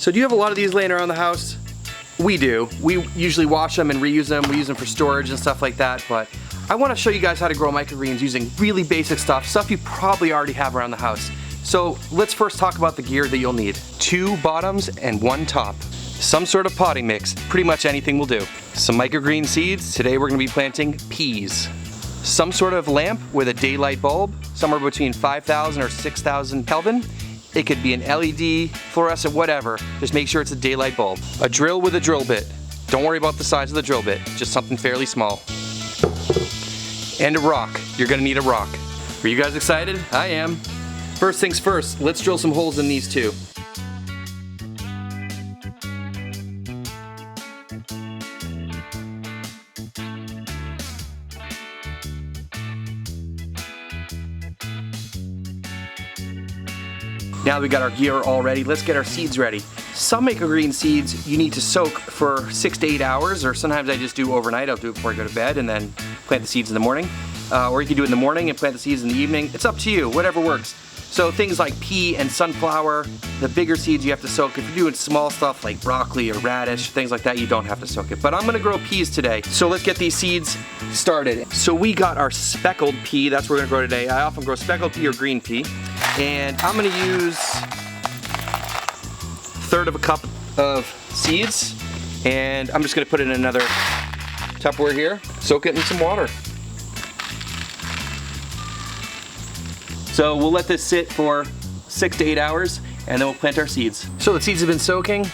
So do you have a lot of these laying around the house? We do. We usually wash them and reuse them. We use them for storage and stuff like that, but I want to show you guys how to grow microgreens using really basic stuff you probably already have around the house. So let's first talk about the gear that you'll need. 2 bottoms and 1 top. Some sort of potting mix, pretty much anything will do. Some microgreen seeds, today we're going to be planting peas. Some sort of lamp with a daylight bulb, somewhere between 5,000 or 6,000 Kelvin. It could be an LED, fluorescent, whatever. Just make sure it's a daylight bulb. A drill with a drill bit. Don't worry about the size of the drill bit, just something fairly small. And a rock. You're gonna need a rock. Are you guys excited? I am. First things first, let's drill some holes in these 2. Now that we got our gear all ready, let's get our seeds ready. Some microgreen seeds you need to soak for 6 to 8 hours, or sometimes I just do overnight. I'll do it before I go to bed and then plant the seeds in the morning. Or you can do it in the morning and plant the seeds in the evening. It's up to you, whatever works. So things like pea and sunflower, the bigger seeds you have to soak. If you're doing small stuff like broccoli or radish, things like that, you don't have to soak it. But I'm gonna grow peas today. So let's get these seeds started. So we got our speckled pea, that's what we're gonna grow today. I often grow speckled pea or green pea. And I'm gonna use 1/3 of a cup of seeds. And I'm just gonna put it in another Tupperware here. Soak it in some water. So we'll let this sit for 6 to 8 hours and then we'll plant our seeds. So the seeds have been soaking,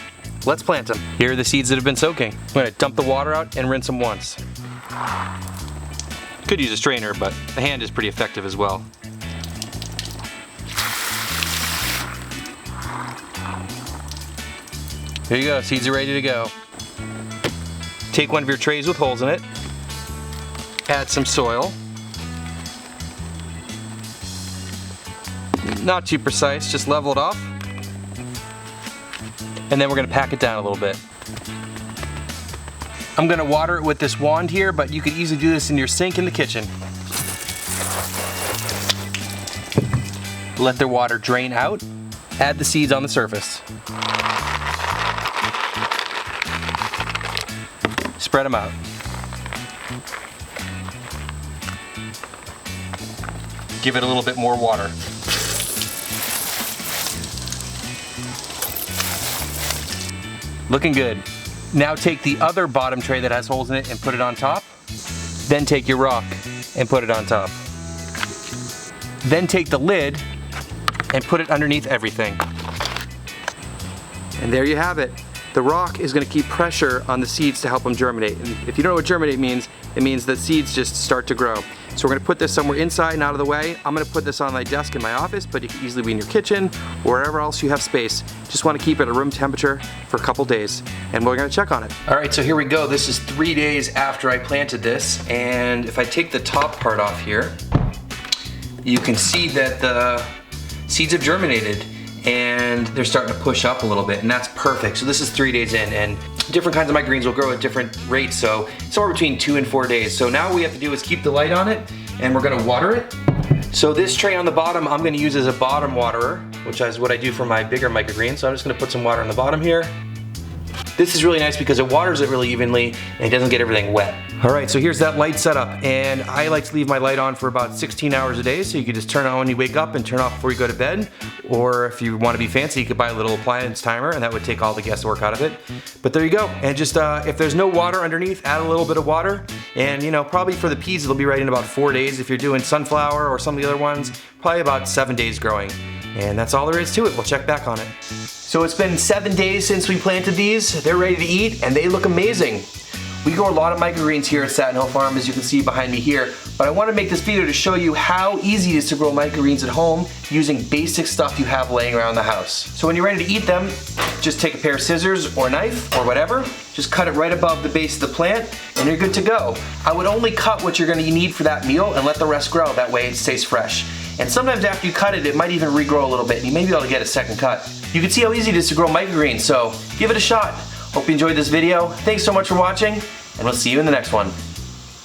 let's plant them. Here are the seeds that have been soaking. I'm gonna dump the water out and rinse them once. Could use a strainer, but the hand is pretty effective as well. There you go, seeds are ready to go. Take one of your trays with holes in it, add some soil. Not too precise, just level it off. And then we're gonna pack it down a little bit. I'm gonna water it with this wand here, but you could easily do this in your sink in the kitchen. Let the water drain out. Add the seeds on the surface. Spread them out. Give it a little bit more water. Looking good. Now take the other bottom tray that has holes in it and put it on top. Then take your rock and put it on top. Then take the lid and put it underneath everything. And there you have it. The rock is going to keep pressure on the seeds to help them germinate. And if you don't know what germinate means, it means that seeds just start to grow. So we're going to put this somewhere inside and out of the way. I'm going to put this on my desk in my office, but it can easily be in your kitchen or wherever else you have space. Just want to keep it at room temperature for a couple days, and we're going to check on it. All right, so here we go. This is 3 days after I planted this, and if I take the top part off here, you can see that the seeds have germinated and they're starting to push up a little bit, and that's perfect. So this is 3 days in, and different kinds of microgreens will grow at different rates, so somewhere between 2 and 4 days. So now what we have to do is keep the light on it, and we're gonna water it. So this tray on the bottom, I'm gonna use as a bottom waterer, which is what I do for my bigger microgreens. So I'm just gonna put some water on the bottom here. This is really nice because it waters it really evenly and it doesn't get everything wet. All right, so here's that light setup, and I like to leave my light on for about 16 hours a day, so you can just turn it on when you wake up and turn off before you go to bed. Or if you want to be fancy, you could buy a little appliance timer, and that would take all the guesswork out of it. But there you go, and just if there's no water underneath, add a little bit of water, and you know, probably for the peas it'll be right in about 4 days. If you're doing sunflower or some of the other ones, probably about 7 days growing. And that's all there is to it. We'll check back on it. So it's been 7 days since we planted these. They're ready to eat, and they look amazing. We grow a lot of microgreens here at Satin Hill Farm, as you can see behind me here, but I want to make this video to show you how easy it is to grow microgreens at home using basic stuff you have laying around the house. So when you're ready to eat them, just take a pair of scissors or a knife or whatever, just cut it right above the base of the plant, and you're good to go. I would only cut what you're going to need for that meal and let the rest grow, that way it stays fresh. And sometimes after you cut it, it might even regrow a little bit, and you may be able to get a second cut. You can see how easy it is to grow microgreens, so give it a shot. Hope you enjoyed this video. Thanks so much for watching, and we'll see you in the next one.